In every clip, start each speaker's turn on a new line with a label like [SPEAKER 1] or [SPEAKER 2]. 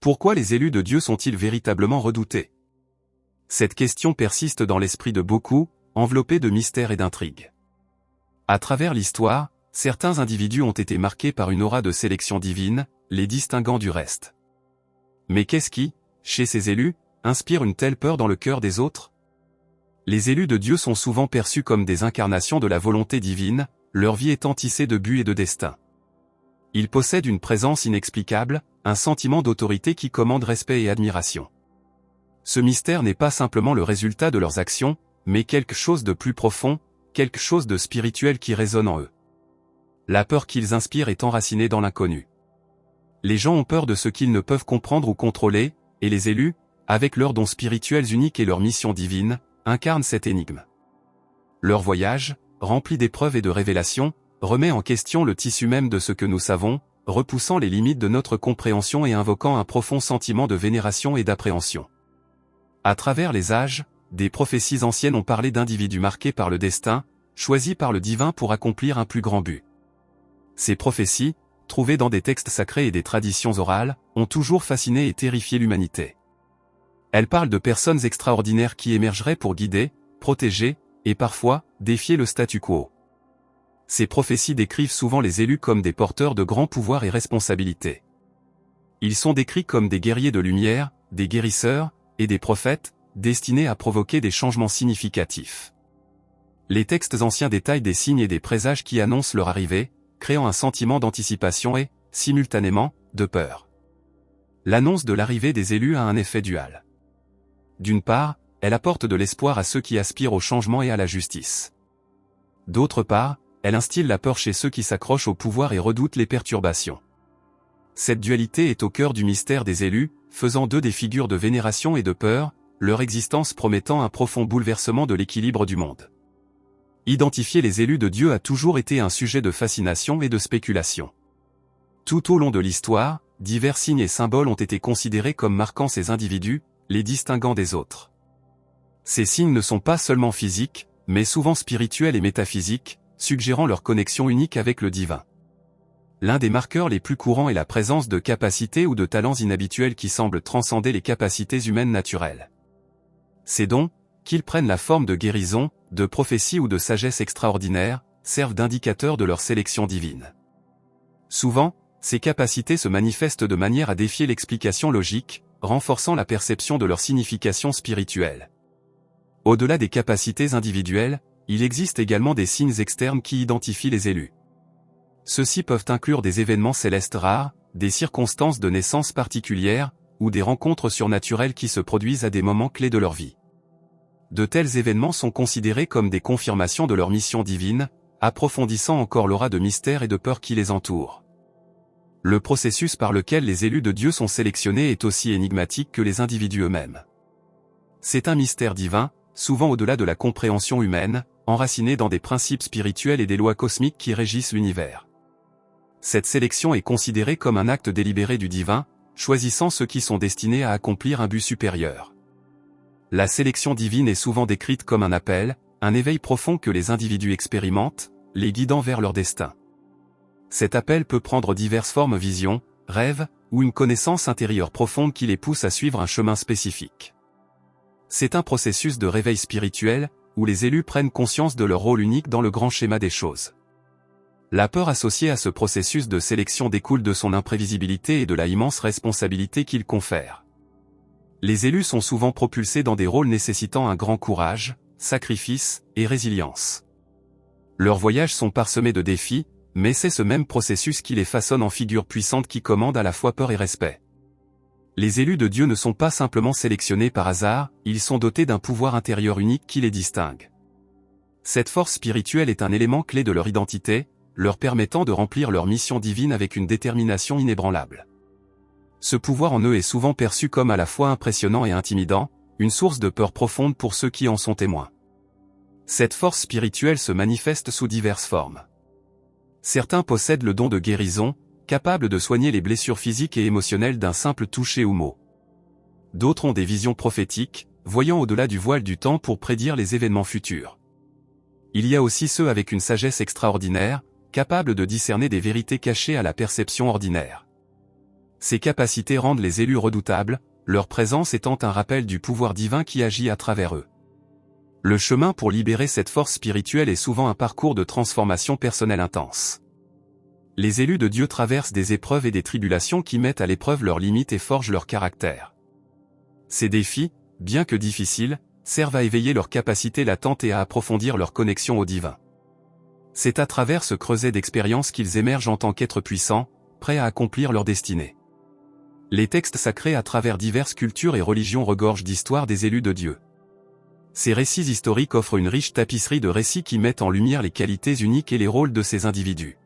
[SPEAKER 1] Pourquoi les élus de Dieu sont-ils véritablement redoutés? Cette question persiste dans l'esprit de beaucoup, enveloppée de mystères et d'intrigues. À travers l'histoire, certains individus ont été marqués par une aura de sélection divine, les distinguant du reste. Mais qu'est-ce qui, chez ces élus, inspire une telle peur dans le cœur des autres? Les élus de Dieu sont souvent perçus comme des incarnations de la volonté divine, leur vie étant tissée de buts et de destin. Ils possèdent une présence inexplicable, un sentiment d'autorité qui commande respect et admiration. Ce mystère n'est pas simplement le résultat de leurs actions, mais quelque chose de plus profond, quelque chose de spirituel qui résonne en eux. La peur qu'ils inspirent est enracinée dans l'inconnu. Les gens ont peur de ce qu'ils ne peuvent comprendre ou contrôler, et les élus, avec leurs dons spirituels uniques et leur mission divine, incarnent cette énigme. Leur voyage, rempli d'épreuves et de révélations, remet en question le tissu même de ce que nous savons, repoussant les limites de notre compréhension et invoquant un profond sentiment de vénération et d'appréhension. À travers les âges, des prophéties anciennes ont parlé d'individus marqués par le destin, choisis par le divin pour accomplir un plus grand but. Ces prophéties, trouvées dans des textes sacrés et des traditions orales, ont toujours fasciné et terrifié l'humanité. Elles parlent de personnes extraordinaires qui émergeraient pour guider, protéger, et parfois, défier le statu quo. Ces prophéties décrivent souvent les élus comme des porteurs de grands pouvoirs et responsabilités. Ils sont décrits comme des guerriers de lumière, des guérisseurs, et des prophètes, destinés à provoquer des changements significatifs. Les textes anciens détaillent des signes et des présages qui annoncent leur arrivée, créant un sentiment d'anticipation et, simultanément, de peur. L'annonce de l'arrivée des élus a un effet dual. D'une part, elle apporte de l'espoir à ceux qui aspirent au changement et à la justice. D'autre part, elle instille la peur chez ceux qui s'accrochent au pouvoir et redoutent les perturbations. Cette dualité est au cœur du mystère des élus, faisant d'eux des figures de vénération et de peur, leur existence promettant un profond bouleversement de l'équilibre du monde. Identifier les élus de Dieu a toujours été un sujet de fascination et de spéculation. Tout au long de l'histoire, divers signes et symboles ont été considérés comme marquant ces individus, les distinguant des autres. Ces signes ne sont pas seulement physiques, mais souvent spirituels et métaphysiques, suggérant leur connexion unique avec le divin. L'un des marqueurs les plus courants est la présence de capacités ou de talents inhabituels qui semblent transcender les capacités humaines naturelles. Ces dons, qu'ils prennent la forme de guérison, de prophétie ou de sagesse extraordinaire, servent d'indicateurs de leur sélection divine. Souvent, ces capacités se manifestent de manière à défier l'explication logique, renforçant la perception de leur signification spirituelle. Au-delà des capacités individuelles, il existe également des signes externes qui identifient les élus. Ceux-ci peuvent inclure des événements célestes rares, des circonstances de naissance particulières, ou des rencontres surnaturelles qui se produisent à des moments clés de leur vie. De tels événements sont considérés comme des confirmations de leur mission divine, approfondissant encore l'aura de mystère et de peur qui les entoure. Le processus par lequel les élus de Dieu sont sélectionnés est aussi énigmatique que les individus eux-mêmes. C'est un mystère divin, souvent au-delà de la compréhension humaine, enraciné dans des principes spirituels et des lois cosmiques qui régissent l'univers. Cette sélection est considérée comme un acte délibéré du divin, choisissant ceux qui sont destinés à accomplir un but supérieur. La sélection divine est souvent décrite comme un appel, un éveil profond que les individus expérimentent, les guidant vers leur destin. Cet appel peut prendre diverses formes: vision, rêve, ou une connaissance intérieure profonde qui les pousse à suivre un chemin spécifique. C'est un processus de réveil spirituel, où les élus prennent conscience de leur rôle unique dans le grand schéma des choses. La peur associée à ce processus de sélection découle de son imprévisibilité et de la immense responsabilité qu'il confère. Les élus sont souvent propulsés dans des rôles nécessitant un grand courage, sacrifice et résilience. Leurs voyages sont parsemés de défis, mais c'est ce même processus qui les façonne en figures puissantes qui commandent à la fois peur et respect. Les élus de Dieu ne sont pas simplement sélectionnés par hasard, ils sont dotés d'un pouvoir intérieur unique qui les distingue. Cette force spirituelle est un élément clé de leur identité, leur permettant de remplir leur mission divine avec une détermination inébranlable. Ce pouvoir en eux est souvent perçu comme à la fois impressionnant et intimidant, une source de peur profonde pour ceux qui en sont témoins. Cette force spirituelle se manifeste sous diverses formes. Certains possèdent le don de guérison, capable de soigner les blessures physiques et émotionnelles d'un simple toucher ou mot. D'autres ont des visions prophétiques, voyant au-delà du voile du temps pour prédire les événements futurs. Il y a aussi ceux avec une sagesse extraordinaire, capables de discerner des vérités cachées à la perception ordinaire. Ces capacités rendent les élus redoutables, leur présence étant un rappel du pouvoir divin qui agit à travers eux. Le chemin pour libérer cette force spirituelle est souvent un parcours de transformation personnelle intense. Les élus de Dieu traversent des épreuves et des tribulations qui mettent à l'épreuve leurs limites et forgent leur caractère. Ces défis, bien que difficiles, servent à éveiller leur capacité latente et à approfondir leur connexion au divin. C'est à travers ce creuset d'expériences qu'ils émergent en tant qu'êtres puissants, prêts à accomplir leur destinée. Les textes sacrés à travers diverses cultures et religions regorgent d'histoires des élus de Dieu. Ces récits historiques offrent une riche tapisserie de récits qui mettent en lumière les qualités uniques et les rôles de ces individus.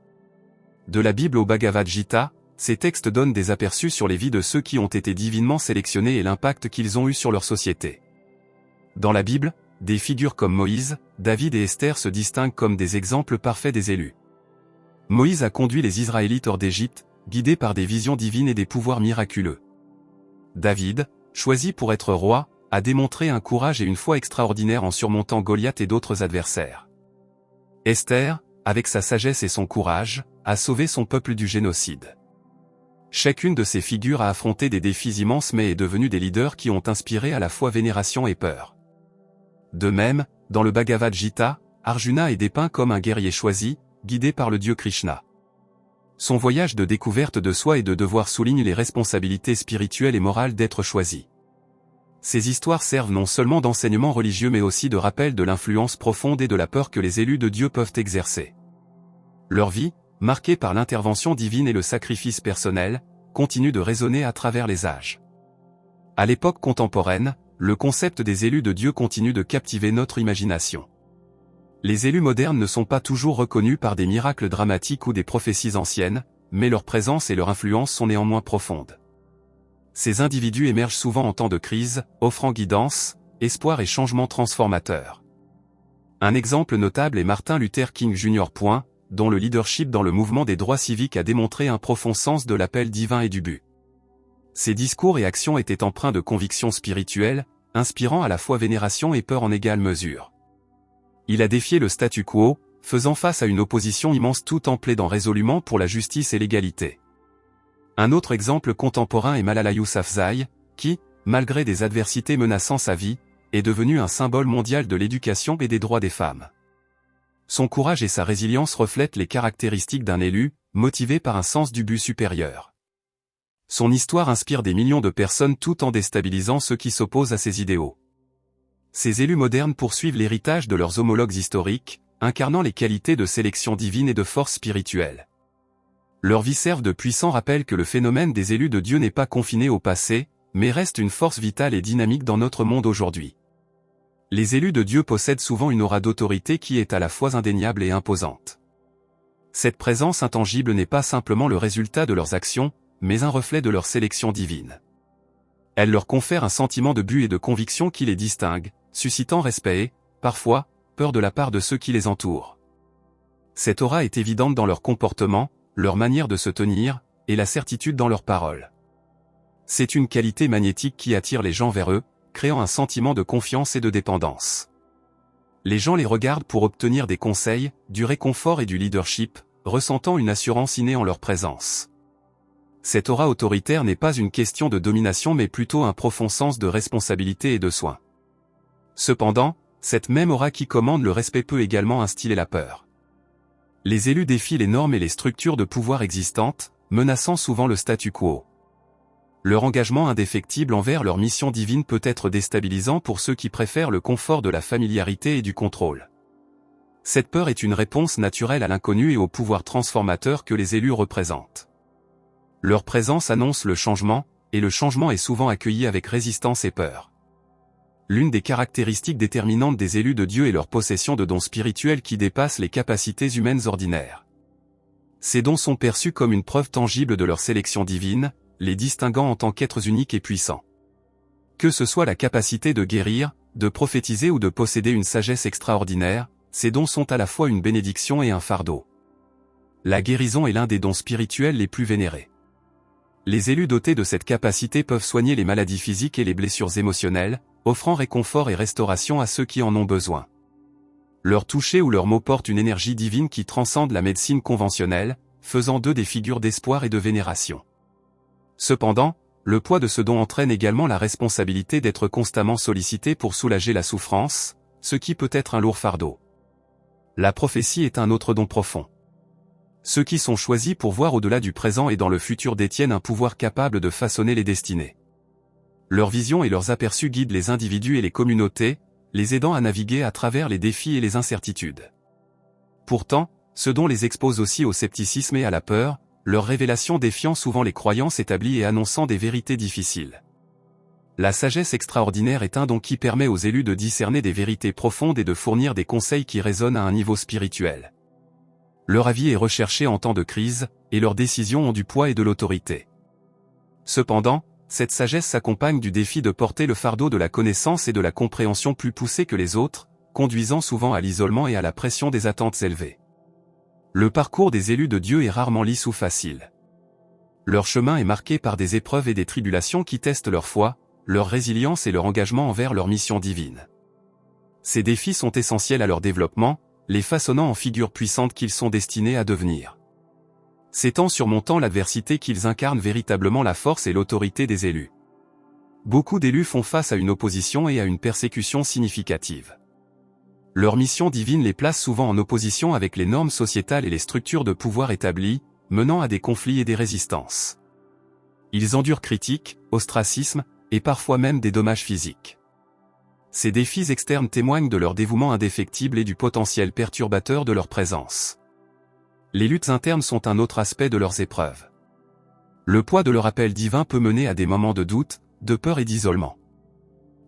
[SPEAKER 1] De la Bible au Bhagavad Gita, ces textes donnent des aperçus sur les vies de ceux qui ont été divinement sélectionnés et l'impact qu'ils ont eu sur leur société. Dans la Bible, des figures comme Moïse, David et Esther se distinguent comme des exemples parfaits des élus. Moïse a conduit les Israélites hors d'Égypte, guidé par des visions divines et des pouvoirs miraculeux. David, choisi pour être roi, a démontré un courage et une foi extraordinaires en surmontant Goliath et d'autres adversaires. Esther, avec sa sagesse et son courage, a sauvé son peuple du génocide. Chacune de ces figures a affronté des défis immenses mais est devenue des leaders qui ont inspiré à la fois vénération et peur. De même, dans le Bhagavad Gita, Arjuna est dépeint comme un guerrier choisi, guidé par le dieu Krishna. Son voyage de découverte de soi et de devoir souligne les responsabilités spirituelles et morales d'être choisi. Ces histoires servent non seulement d'enseignement religieux mais aussi de rappel de l'influence profonde et de la peur que les élus de Dieu peuvent exercer. Leur vie, marquée par l'intervention divine et le sacrifice personnel, continue de résonner à travers les âges. À l'époque contemporaine, le concept des élus de Dieu continue de captiver notre imagination. Les élus modernes ne sont pas toujours reconnus par des miracles dramatiques ou des prophéties anciennes, mais leur présence et leur influence sont néanmoins profondes. Ces individus émergent souvent en temps de crise, offrant guidance, espoir et changement transformateur. Un exemple notable est Martin Luther King Jr. Dont le leadership dans le mouvement des droits civiques a démontré un profond sens de l'appel divin et du but. Ses discours et actions étaient empreints de convictions spirituelles, inspirant à la fois vénération et peur en égale mesure. Il a défié le statu quo, faisant face à une opposition immense tout en plaidant résolument pour la justice et l'égalité. Un autre exemple contemporain est Malala Yousafzai, qui, malgré des adversités menaçant sa vie, est devenu un symbole mondial de l'éducation et des droits des femmes. Son courage et sa résilience reflètent les caractéristiques d'un élu, motivé par un sens du but supérieur. Son histoire inspire des millions de personnes tout en déstabilisant ceux qui s'opposent à ses idéaux. Ces élus modernes poursuivent l'héritage de leurs homologues historiques, incarnant les qualités de sélection divine et de force spirituelle. Leurs vies servent de puissant rappel que le phénomène des élus de Dieu n'est pas confiné au passé, mais reste une force vitale et dynamique dans notre monde aujourd'hui. Les élus de Dieu possèdent souvent une aura d'autorité qui est à la fois indéniable et imposante. Cette présence intangible n'est pas simplement le résultat de leurs actions, mais un reflet de leur sélection divine. Elle leur confère un sentiment de but et de conviction qui les distingue, suscitant respect et, parfois, peur de la part de ceux qui les entourent. Cette aura est évidente dans leur comportement, leur manière de se tenir, et la certitude dans leurs paroles. C'est une qualité magnétique qui attire les gens vers eux, créant un sentiment de confiance et de dépendance. Les gens les regardent pour obtenir des conseils, du réconfort et du leadership, ressentant une assurance innée en leur présence. Cette aura autoritaire n'est pas une question de domination mais plutôt un profond sens de responsabilité et de soin. Cependant, cette même aura qui commande le respect peut également instiller la peur. Les élus défient les normes et les structures de pouvoir existantes, menaçant souvent le statu quo. Leur engagement indéfectible envers leur mission divine peut être déstabilisant pour ceux qui préfèrent le confort de la familiarité et du contrôle. Cette peur est une réponse naturelle à l'inconnu et au pouvoir transformateur que les élus représentent. Leur présence annonce le changement, et le changement est souvent accueilli avec résistance et peur. L'une des caractéristiques déterminantes des élus de Dieu est leur possession de dons spirituels qui dépassent les capacités humaines ordinaires. Ces dons sont perçus comme une preuve tangible de leur sélection divine, les distinguant en tant qu'êtres uniques et puissants. Que ce soit la capacité de guérir, de prophétiser ou de posséder une sagesse extraordinaire, ces dons sont à la fois une bénédiction et un fardeau. La guérison est l'un des dons spirituels les plus vénérés. Les élus dotés de cette capacité peuvent soigner les maladies physiques et les blessures émotionnelles, offrant réconfort et restauration à ceux qui en ont besoin. Leur toucher ou leurs mots portent une énergie divine qui transcende la médecine conventionnelle, faisant d'eux des figures d'espoir et de vénération. Cependant, le poids de ce don entraîne également la responsabilité d'être constamment sollicité pour soulager la souffrance, ce qui peut être un lourd fardeau. La prophétie est un autre don profond. Ceux qui sont choisis pour voir au-delà du présent et dans le futur détiennent un pouvoir capable de façonner les destinées. Leur vision et leurs aperçus guident les individus et les communautés, les aidant à naviguer à travers les défis et les incertitudes. Pourtant, ce don les expose aussi au scepticisme et à la peur, leurs révélations défiant souvent les croyances établies et annonçant des vérités difficiles. La sagesse extraordinaire est un don qui permet aux élus de discerner des vérités profondes et de fournir des conseils qui résonnent à un niveau spirituel. Leur avis est recherché en temps de crise, et leurs décisions ont du poids et de l'autorité. Cependant, cette sagesse s'accompagne du défi de porter le fardeau de la connaissance et de la compréhension plus poussé que les autres, conduisant souvent à l'isolement et à la pression des attentes élevées. Le parcours des élus de Dieu est rarement lisse ou facile. Leur chemin est marqué par des épreuves et des tribulations qui testent leur foi, leur résilience et leur engagement envers leur mission divine. Ces défis sont essentiels à leur développement, les façonnant en figures puissantes qu'ils sont destinés à devenir. C'est en surmontant l'adversité qu'ils incarnent véritablement la force et l'autorité des élus. Beaucoup d'élus font face à une opposition et à une persécution significative. Leur mission divine les place souvent en opposition avec les normes sociétales et les structures de pouvoir établies, menant à des conflits et des résistances. Ils endurent critiques, ostracisme, et parfois même des dommages physiques. Ces défis externes témoignent de leur dévouement indéfectible et du potentiel perturbateur de leur présence. Les luttes internes sont un autre aspect de leurs épreuves. Le poids de leur appel divin peut mener à des moments de doute, de peur et d'isolement.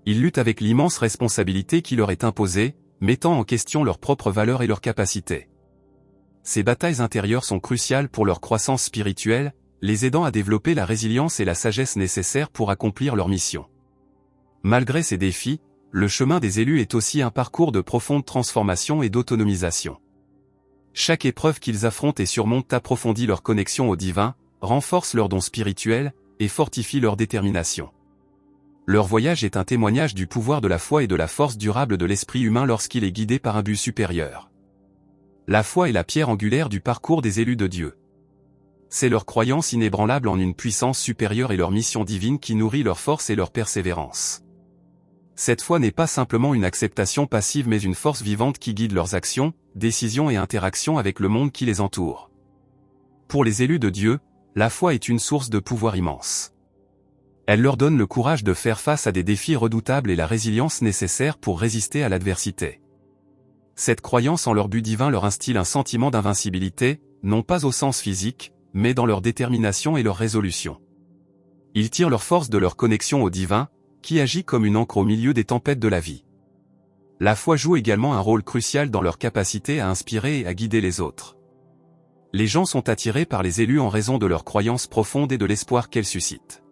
[SPEAKER 1] Ils luttent avec l'immense responsabilité qui leur est imposée, mettant en question leurs propres valeurs et leurs capacités. Ces batailles intérieures sont cruciales pour leur croissance spirituelle, les aidant à développer la résilience et la sagesse nécessaires pour accomplir leur mission. Malgré ces défis, le chemin des élus est aussi un parcours de profonde transformation et d'autonomisation. Chaque épreuve qu'ils affrontent et surmontent approfondit leur connexion au divin, renforce leurs dons spirituels, et fortifie leur détermination. Leur voyage est un témoignage du pouvoir de la foi et de la force durable de l'esprit humain lorsqu'il est guidé par un but supérieur. La foi est la pierre angulaire du parcours des élus de Dieu. C'est leur croyance inébranlable en une puissance supérieure et leur mission divine qui nourrit leur force et leur persévérance. Cette foi n'est pas simplement une acceptation passive mais une force vivante qui guide leurs actions, décisions et interactions avec le monde qui les entoure. Pour les élus de Dieu, la foi est une source de pouvoir immense. Elle leur donne le courage de faire face à des défis redoutables et la résilience nécessaire pour résister à l'adversité. Cette croyance en leur but divin leur instille un sentiment d'invincibilité, non pas au sens physique, mais dans leur détermination et leur résolution. Ils tirent leur force de leur connexion au divin, qui agit comme une ancre au milieu des tempêtes de la vie. La foi joue également un rôle crucial dans leur capacité à inspirer et à guider les autres. Les gens sont attirés par les élus en raison de leur croyance profonde et de l'espoir qu'elles suscitent.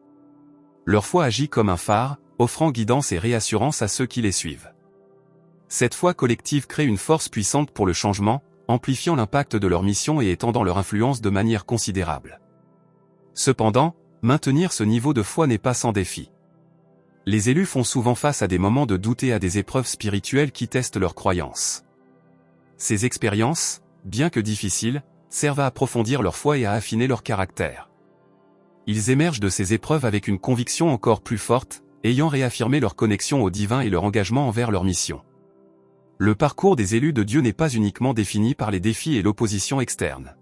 [SPEAKER 1] Leur foi agit comme un phare, offrant guidance et réassurance à ceux qui les suivent. Cette foi collective crée une force puissante pour le changement, amplifiant l'impact de leur mission et étendant leur influence de manière considérable. Cependant, maintenir ce niveau de foi n'est pas sans défi. Les élus font souvent face à des moments de doute et à des épreuves spirituelles qui testent leurs croyances. Ces expériences, bien que difficiles, servent à approfondir leur foi et à affiner leur caractère. Ils émergent de ces épreuves avec une conviction encore plus forte, ayant réaffirmé leur connexion au divin et leur engagement envers leur mission. Le parcours des élus de Dieu n'est pas uniquement défini par les défis et l'opposition externe.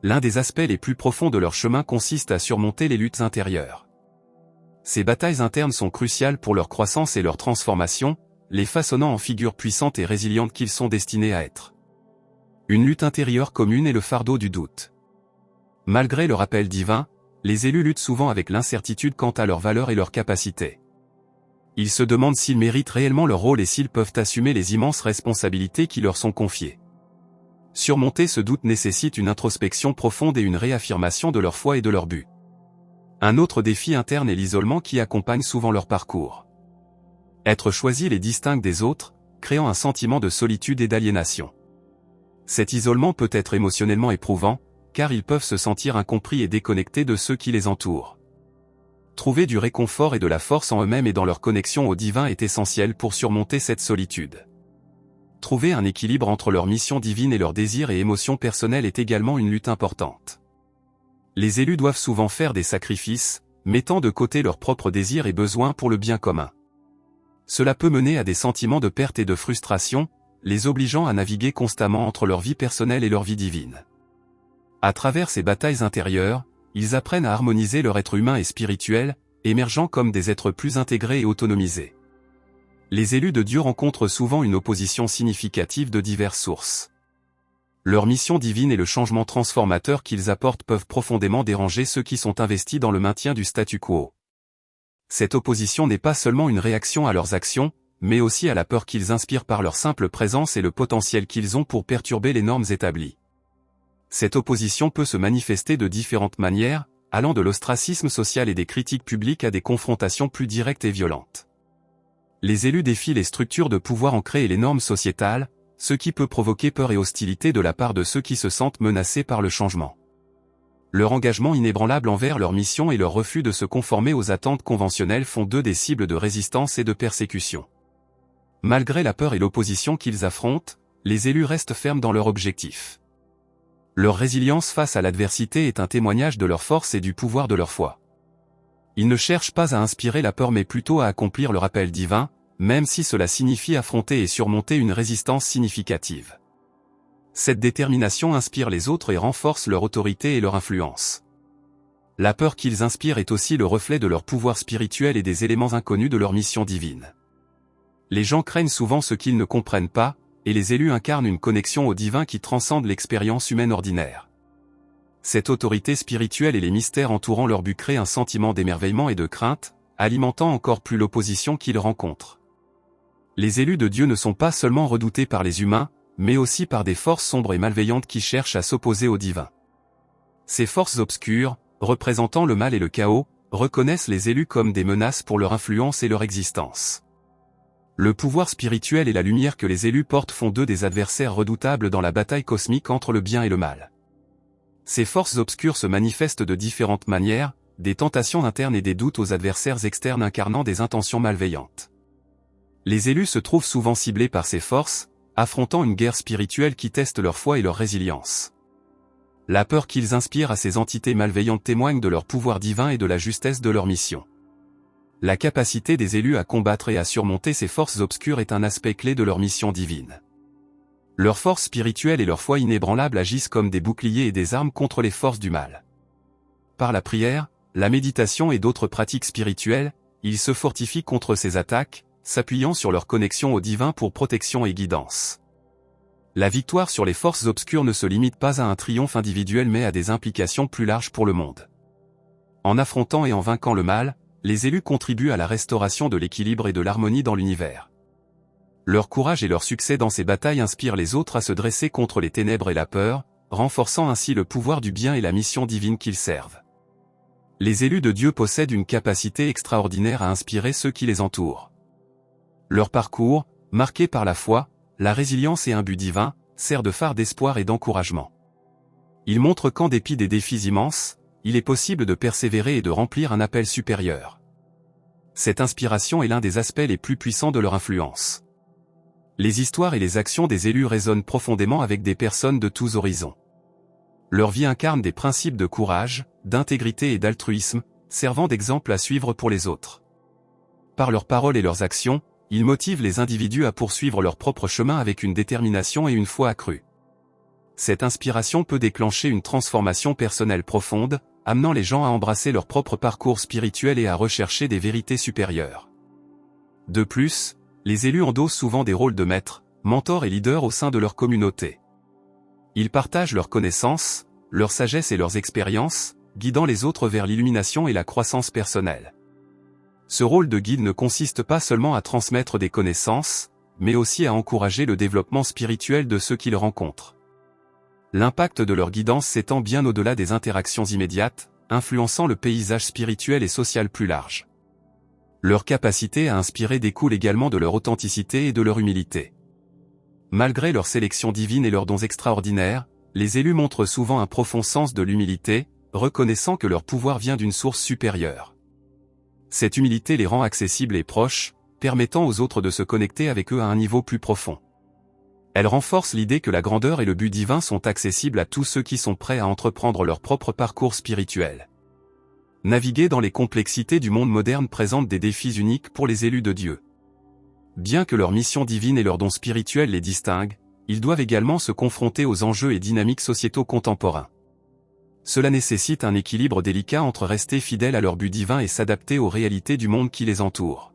[SPEAKER 1] L'un des aspects les plus profonds de leur chemin consiste à surmonter les luttes intérieures. Ces batailles internes sont cruciales pour leur croissance et leur transformation, les façonnant en figures puissantes et résilientes qu'ils sont destinés à être. Une lutte intérieure commune est le fardeau du doute. Malgré leur appel divin, les élus luttent souvent avec l'incertitude quant à leurs valeurs et leurs capacités. Ils se demandent s'ils méritent réellement leur rôle et s'ils peuvent assumer les immenses responsabilités qui leur sont confiées. Surmonter ce doute nécessite une introspection profonde et une réaffirmation de leur foi et de leur but. Un autre défi interne est l'isolement qui accompagne souvent leur parcours. Être choisi les distingue des autres, créant un sentiment de solitude et d'aliénation. Cet isolement peut être émotionnellement éprouvant, car ils peuvent se sentir incompris et déconnectés de ceux qui les entourent. Trouver du réconfort et de la force en eux-mêmes et dans leur connexion au divin est essentiel pour surmonter cette solitude. Trouver un équilibre entre leur mission divine et leurs désirs et émotions personnelles est également une lutte importante. Les élus doivent souvent faire des sacrifices, mettant de côté leurs propres désirs et besoins pour le bien commun. Cela peut mener à des sentiments de perte et de frustration, les obligeant à naviguer constamment entre leur vie personnelle et leur vie divine. À travers ces batailles intérieures, ils apprennent à harmoniser leur être humain et spirituel, émergeant comme des êtres plus intégrés et autonomisés. Les élus de Dieu rencontrent souvent une opposition significative de diverses sources. Leur mission divine et le changement transformateur qu'ils apportent peuvent profondément déranger ceux qui sont investis dans le maintien du statu quo. Cette opposition n'est pas seulement une réaction à leurs actions, mais aussi à la peur qu'ils inspirent par leur simple présence et le potentiel qu'ils ont pour perturber les normes établies. Cette opposition peut se manifester de différentes manières, allant de l'ostracisme social et des critiques publiques à des confrontations plus directes et violentes. Les élus défient les structures de pouvoir ancrées et les normes sociétales, ce qui peut provoquer peur et hostilité de la part de ceux qui se sentent menacés par le changement. Leur engagement inébranlable envers leur mission et leur refus de se conformer aux attentes conventionnelles font d'eux des cibles de résistance et de persécution. Malgré la peur et l'opposition qu'ils affrontent, les élus restent fermes dans leur objectif. Leur résilience face à l'adversité est un témoignage de leur force et du pouvoir de leur foi. Ils ne cherchent pas à inspirer la peur mais plutôt à accomplir leur appel divin, même si cela signifie affronter et surmonter une résistance significative. Cette détermination inspire les autres et renforce leur autorité et leur influence. La peur qu'ils inspirent est aussi le reflet de leur pouvoir spirituel et des éléments inconnus de leur mission divine. Les gens craignent souvent ce qu'ils ne comprennent pas, et les élus incarnent une connexion au divin qui transcende l'expérience humaine ordinaire. Cette autorité spirituelle et les mystères entourant leur but créent un sentiment d'émerveillement et de crainte, alimentant encore plus l'opposition qu'ils rencontrent. Les élus de Dieu ne sont pas seulement redoutés par les humains, mais aussi par des forces sombres et malveillantes qui cherchent à s'opposer au divin. Ces forces obscures, représentant le mal et le chaos, reconnaissent les élus comme des menaces pour leur influence et leur existence. Le pouvoir spirituel et la lumière que les élus portent font d'eux des adversaires redoutables dans la bataille cosmique entre le bien et le mal. Ces forces obscures se manifestent de différentes manières, des tentations internes et des doutes aux adversaires externes incarnant des intentions malveillantes. Les élus se trouvent souvent ciblés par ces forces, affrontant une guerre spirituelle qui teste leur foi et leur résilience. La peur qu'ils inspirent à ces entités malveillantes témoigne de leur pouvoir divin et de la justesse de leur mission. La capacité des élus à combattre et à surmonter ces forces obscures est un aspect clé de leur mission divine. Leur force spirituelle et leur foi inébranlable agissent comme des boucliers et des armes contre les forces du mal. Par la prière, la méditation et d'autres pratiques spirituelles, ils se fortifient contre ces attaques, s'appuyant sur leur connexion au divin pour protection et guidance. La victoire sur les forces obscures ne se limite pas à un triomphe individuel mais à des implications plus larges pour le monde. En affrontant et en vainquant le mal, les élus contribuent à la restauration de l'équilibre et de l'harmonie dans l'univers. Leur courage et leur succès dans ces batailles inspirent les autres à se dresser contre les ténèbres et la peur, renforçant ainsi le pouvoir du bien et la mission divine qu'ils servent. Les élus de Dieu possèdent une capacité extraordinaire à inspirer ceux qui les entourent. Leur parcours, marqué par la foi, la résilience et un but divin, sert de phare d'espoir et d'encouragement. Ils montrent qu'en dépit des défis immenses, il est possible de persévérer et de remplir un appel supérieur. Cette inspiration est l'un des aspects les plus puissants de leur influence. Les histoires et les actions des élus résonnent profondément avec des personnes de tous horizons. Leur vie incarne des principes de courage, d'intégrité et d'altruisme, servant d'exemple à suivre pour les autres. Par leurs paroles et leurs actions, ils motivent les individus à poursuivre leur propre chemin avec une détermination et une foi accrue. Cette inspiration peut déclencher une transformation personnelle profonde, amenant les gens à embrasser leur propre parcours spirituel et à rechercher des vérités supérieures. De plus, les élus endossent souvent des rôles de maîtres, mentors et leaders au sein de leur communauté. Ils partagent leurs connaissances, leur sagesse et leurs expériences, guidant les autres vers l'illumination et la croissance personnelle. Ce rôle de guide ne consiste pas seulement à transmettre des connaissances, mais aussi à encourager le développement spirituel de ceux qu'ils rencontrent. L'impact de leur guidance s'étend bien au-delà des interactions immédiates, influençant le paysage spirituel et social plus large. Leur capacité à inspirer découle également de leur authenticité et de leur humilité. Malgré leur sélection divine et leurs dons extraordinaires, les élus montrent souvent un profond sens de l'humilité, reconnaissant que leur pouvoir vient d'une source supérieure. Cette humilité les rend accessibles et proches, permettant aux autres de se connecter avec eux à un niveau plus profond. Elle renforce l'idée que la grandeur et le but divin sont accessibles à tous ceux qui sont prêts à entreprendre leur propre parcours spirituel. Naviguer dans les complexités du monde moderne présente des défis uniques pour les élus de Dieu. Bien que leur mission divine et leurs dons spirituels les distinguent, ils doivent également se confronter aux enjeux et dynamiques sociétaux contemporains. Cela nécessite un équilibre délicat entre rester fidèles à leur but divin et s'adapter aux réalités du monde qui les entoure.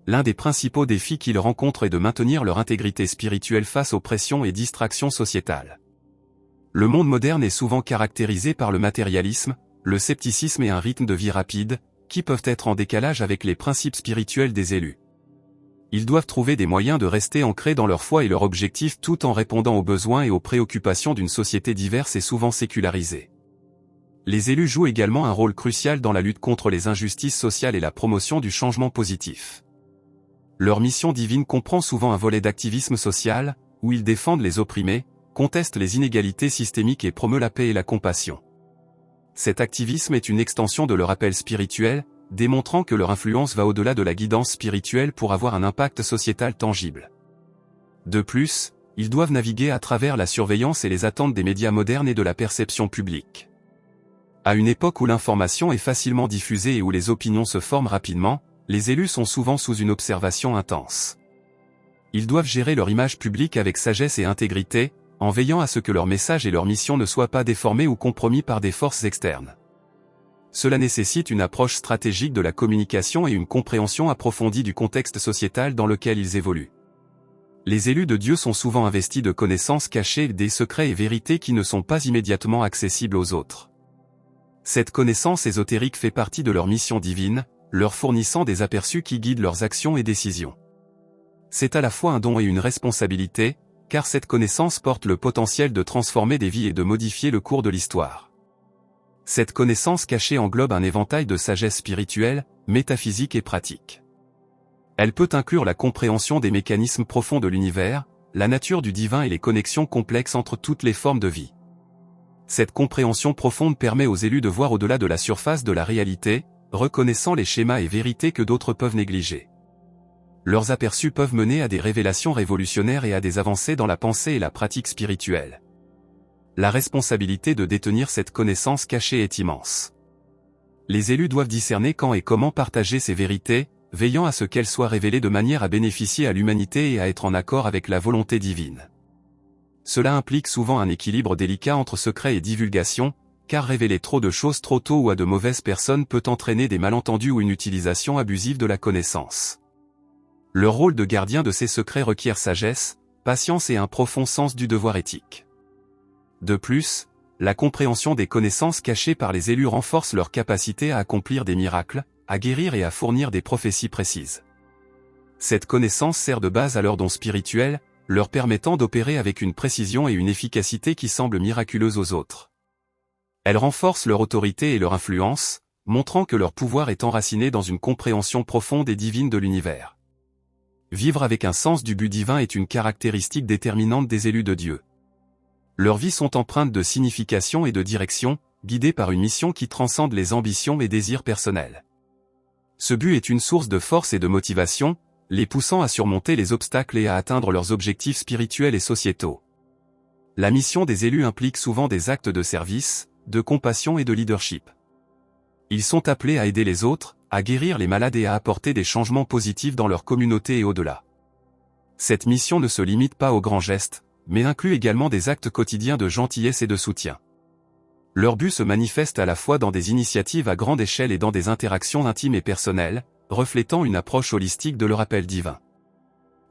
[SPEAKER 1] L'un des principaux défis qu'ils rencontrent est de maintenir leur intégrité spirituelle face aux pressions et distractions sociétales. Le monde moderne est souvent caractérisé par le matérialisme, le scepticisme et un rythme de vie rapide, qui peuvent être en décalage avec les principes spirituels des élus. Ils doivent trouver des moyens de rester ancrés dans leur foi et leur objectif tout en répondant aux besoins et aux préoccupations d'une société diverse et souvent sécularisée. Les élus jouent également un rôle crucial dans la lutte contre les injustices sociales et la promotion du changement positif. Leur mission divine comprend souvent un volet d'activisme social, où ils défendent les opprimés, contestent les inégalités systémiques et promeuvent la paix et la compassion. Cet activisme est une extension de leur appel spirituel, démontrant que leur influence va au-delà de la guidance spirituelle pour avoir un impact sociétal tangible. De plus, ils doivent naviguer à travers la surveillance et les attentes des médias modernes et de la perception publique. À une époque où l'information est facilement diffusée et où les opinions se forment rapidement, les élus sont souvent sous une observation intense. Ils doivent gérer leur image publique avec sagesse et intégrité, en veillant à ce que leur message et leur mission ne soient pas déformés ou compromis par des forces externes. Cela nécessite une approche stratégique de la communication et une compréhension approfondie du contexte sociétal dans lequel ils évoluent. Les élus de Dieu sont souvent investis de connaissances cachées, des secrets et vérités qui ne sont pas immédiatement accessibles aux autres. Cette connaissance ésotérique fait partie de leur mission divine, leur fournissant des aperçus qui guident leurs actions et décisions. C'est à la fois un don et une responsabilité, car cette connaissance porte le potentiel de transformer des vies et de modifier le cours de l'histoire. Cette connaissance cachée englobe un éventail de sagesse spirituelle, métaphysique et pratique. Elle peut inclure la compréhension des mécanismes profonds de l'univers, la nature du divin et les connexions complexes entre toutes les formes de vie. Cette compréhension profonde permet aux élus de voir au-delà de la surface de la réalité, reconnaissant les schémas et vérités que d'autres peuvent négliger. Leurs aperçus peuvent mener à des révélations révolutionnaires et à des avancées dans la pensée et la pratique spirituelle. La responsabilité de détenir cette connaissance cachée est immense. Les élus doivent discerner quand et comment partager ces vérités, veillant à ce qu'elles soient révélées de manière à bénéficier à l'humanité et à être en accord avec la volonté divine. Cela implique souvent un équilibre délicat entre secret et divulgation, car révéler trop de choses trop tôt ou à de mauvaises personnes peut entraîner des malentendus ou une utilisation abusive de la connaissance. Le rôle de gardien de ces secrets requiert sagesse, patience et un profond sens du devoir éthique. De plus, la compréhension des connaissances cachées par les élus renforce leur capacité à accomplir des miracles, à guérir et à fournir des prophéties précises. Cette connaissance sert de base à leurs dons spirituels, leur permettant d'opérer avec une précision et une efficacité qui semblent miraculeuses aux autres. Elle renforce leur autorité et leur influence, montrant que leur pouvoir est enraciné dans une compréhension profonde et divine de l'univers. Vivre avec un sens du but divin est une caractéristique déterminante des élus de Dieu. Leurs vies sont empreintes de signification et de direction, guidées par une mission qui transcende les ambitions et désirs personnels. Ce but est une source de force et de motivation, les poussant à surmonter les obstacles et à atteindre leurs objectifs spirituels et sociétaux. La mission des élus implique souvent des actes de service, de compassion et de leadership. Ils sont appelés à aider les autres, à guérir les malades et à apporter des changements positifs dans leur communauté et au-delà. Cette mission ne se limite pas aux grands gestes, mais inclut également des actes quotidiens de gentillesse et de soutien. Leur but se manifeste à la fois dans des initiatives à grande échelle et dans des interactions intimes et personnelles, reflétant une approche holistique de leur appel divin.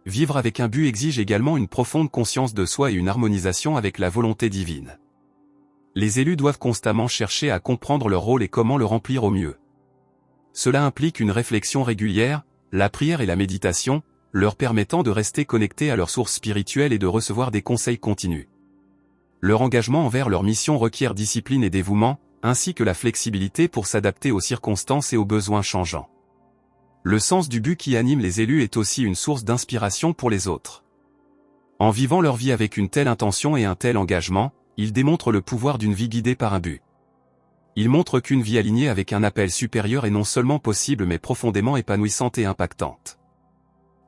[SPEAKER 1] Vivre avec un but exige également une profonde conscience de soi et une harmonisation avec la volonté divine. Les élus doivent constamment chercher à comprendre leur rôle et comment le remplir au mieux. Cela implique une réflexion régulière, la prière et la méditation, leur permettant de rester connectés à leurs sources spirituelles et de recevoir des conseils continus. Leur engagement envers leur mission requiert discipline et dévouement, ainsi que la flexibilité pour s'adapter aux circonstances et aux besoins changeants. Le sens du but qui anime les élus est aussi une source d'inspiration pour les autres. En vivant leur vie avec une telle intention et un tel engagement, ils démontrent le pouvoir d'une vie guidée par un but. Ils montrent qu'une vie alignée avec un appel supérieur est non seulement possible mais profondément épanouissante et impactante.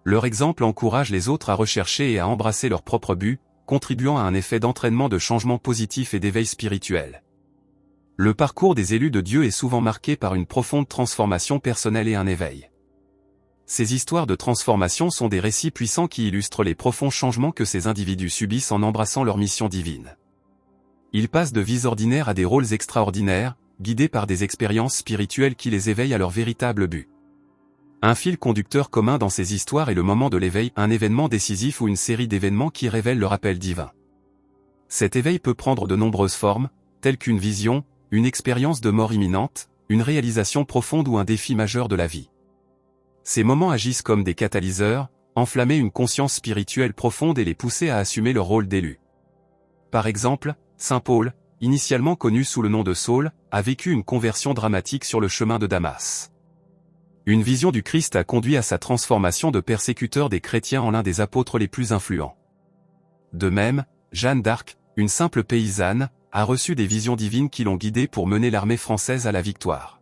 [SPEAKER 1] Leur exemple encourage les autres à rechercher et à embrasser leur propre but, contribuant à un effet d'entraînement de changement positif et d'éveil spirituel. Le parcours des élus de Dieu est souvent marqué par une profonde transformation personnelle et un éveil. Ces histoires de transformation sont des récits puissants qui illustrent les profonds changements que ces individus subissent en embrassant leur mission divine. Ils passent de vies ordinaires à des rôles extraordinaires, guidés par des expériences spirituelles qui les éveillent à leur véritable but. Un fil conducteur commun dans ces histoires est le moment de l'éveil, un événement décisif ou une série d'événements qui révèlent leur appel divin. Cet éveil peut prendre de nombreuses formes, telles qu'une vision, une expérience de mort imminente, une réalisation profonde ou un défi majeur de la vie. Ces moments agissent comme des catalyseurs, enflammer une conscience spirituelle profonde et les pousser à assumer leur rôle d'élu. Par exemple, Saint Paul, initialement connu sous le nom de Saul, a vécu une conversion dramatique sur le chemin de Damas. Une vision du Christ a conduit à sa transformation de persécuteur des chrétiens en l'un des apôtres les plus influents. De même, Jeanne d'Arc, une simple paysanne, a reçu des visions divines qui l'ont guidée pour mener l'armée française à la victoire.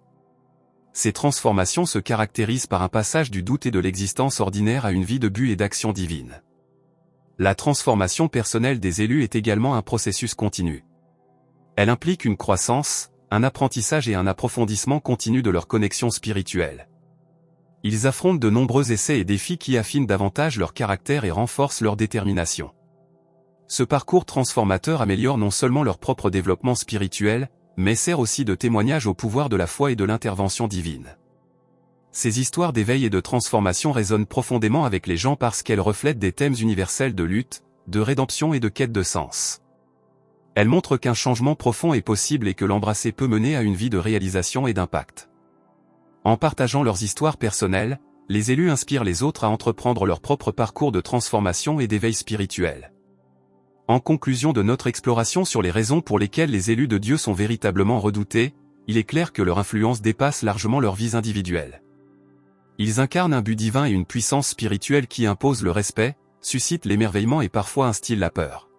[SPEAKER 1] Ces transformations se caractérisent par un passage du doute et de l'existence ordinaire à une vie de but et d'action divine. La transformation personnelle des élus est également un processus continu. Elle implique une croissance, un apprentissage et un approfondissement continu de leur connexion spirituelle. Ils affrontent de nombreux essais et défis qui affinent davantage leur caractère et renforcent leur détermination. Ce parcours transformateur améliore non seulement leur propre développement spirituel, mais sert aussi de témoignage au pouvoir de la foi et de l'intervention divine. Ces histoires d'éveil et de transformation résonnent profondément avec les gens parce qu'elles reflètent des thèmes universels de lutte, de rédemption et de quête de sens. Elles montrent qu'un changement profond est possible et que l'embrasser peut mener à une vie de réalisation et d'impact. En partageant leurs histoires personnelles, les élus inspirent les autres à entreprendre leur propre parcours de transformation et d'éveil spirituel. En conclusion de notre exploration sur les raisons pour lesquelles les élus de Dieu sont véritablement redoutés, il est clair que leur influence dépasse largement leurs vies individuelles. Ils incarnent un but divin et une puissance spirituelle qui imposent le respect, suscitent l'émerveillement et parfois instillent la peur.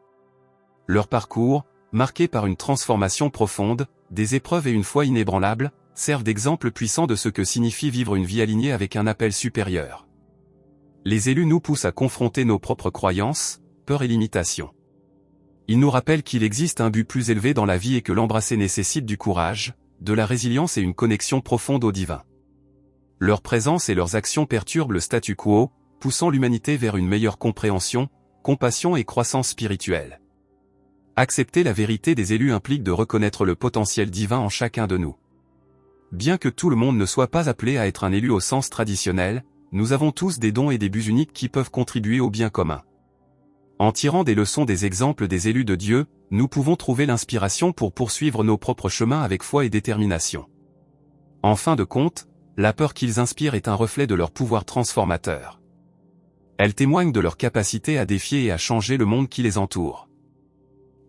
[SPEAKER 1] Leur parcours, marqué par une transformation profonde, des épreuves et une foi inébranlable, servent d'exemple puissant de ce que signifie vivre une vie alignée avec un appel supérieur. Les élus nous poussent à confronter nos propres croyances, peurs et limitations. Ils nous rappellent qu'il existe un but plus élevé dans la vie et que l'embrasser nécessite du courage, de la résilience et une connexion profonde au divin. Leur présence et leurs actions perturbent le statu quo, poussant l'humanité vers une meilleure compréhension, compassion et croissance spirituelle. Accepter la vérité des élus implique de reconnaître le potentiel divin en chacun de nous. Bien que tout le monde ne soit pas appelé à être un élu au sens traditionnel, nous avons tous des dons et des buts uniques qui peuvent contribuer au bien commun. En tirant des leçons des exemples des élus de Dieu, nous pouvons trouver l'inspiration pour poursuivre nos propres chemins avec foi et détermination. En fin de compte, la peur qu'ils inspirent est un reflet de leur pouvoir transformateur. Elle témoigne de leur capacité à défier et à changer le monde qui les entoure.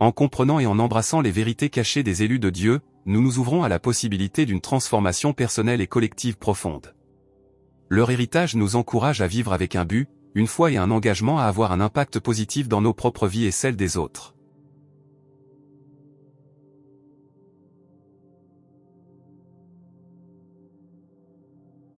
[SPEAKER 1] En comprenant et en embrassant les vérités cachées des élus de Dieu, nous nous ouvrons à la possibilité d'une transformation personnelle et collective profonde. Leur héritage nous encourage à vivre avec un but, une foi et un engagement à avoir un impact positif dans nos propres vies et celles des autres.